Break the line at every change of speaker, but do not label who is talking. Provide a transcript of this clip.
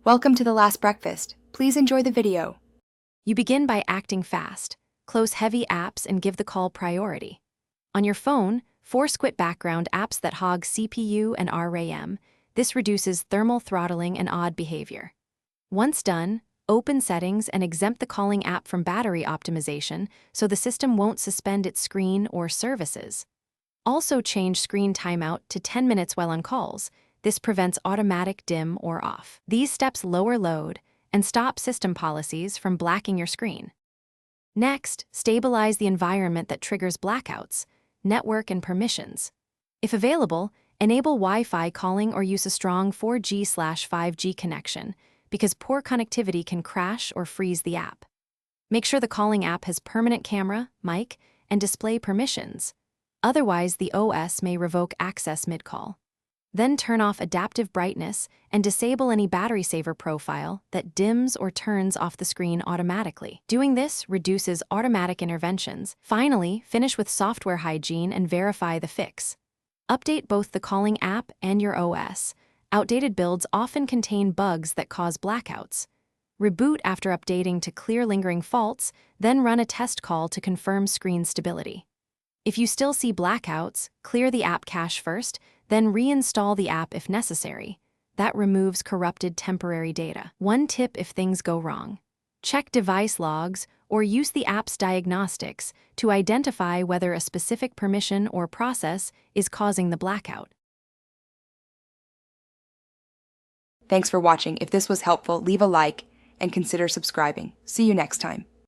Welcome to the last breakfast. Please enjoy the video.
You begin by acting fast. Close heavy apps and give the call priority. On your phone, force quit background apps that hog CPU and RAM. This reduces thermal throttling and odd behavior. Once done, open settings and exempt the calling app from battery optimization so the system won't suspend its screen or services. Also change screen timeout to 10 minutes while on calls. This prevents automatic dim or off. These steps lower load and stop system policies from blacking your screen. Next, stabilize the environment that triggers blackouts, network and permissions. If available, enable Wi-Fi calling or use a strong 4G/5G connection because poor connectivity can crash or freeze the app. Make sure the calling app has permanent camera, mic, and display permissions. Otherwise, the OS may revoke access mid-call. Then turn off adaptive brightness and disable any battery saver profile that dims or turns off the screen automatically. Doing this reduces automatic interventions. Finally, finish with software hygiene and verify the fix. Update both the calling app and your OS. Outdated builds often contain bugs that cause blackouts. Reboot after updating to clear lingering faults, then run a test call to confirm screen stability. If you still see blackouts, clear the app cache first, then reinstall the app if necessary. That removes corrupted temporary data. One tip if things go wrong: check device logs or use the app's diagnostics to identify whether a specific permission or process is causing the blackout.
Thanks for watching. If this was helpful, leave a like and consider subscribing. See you next time.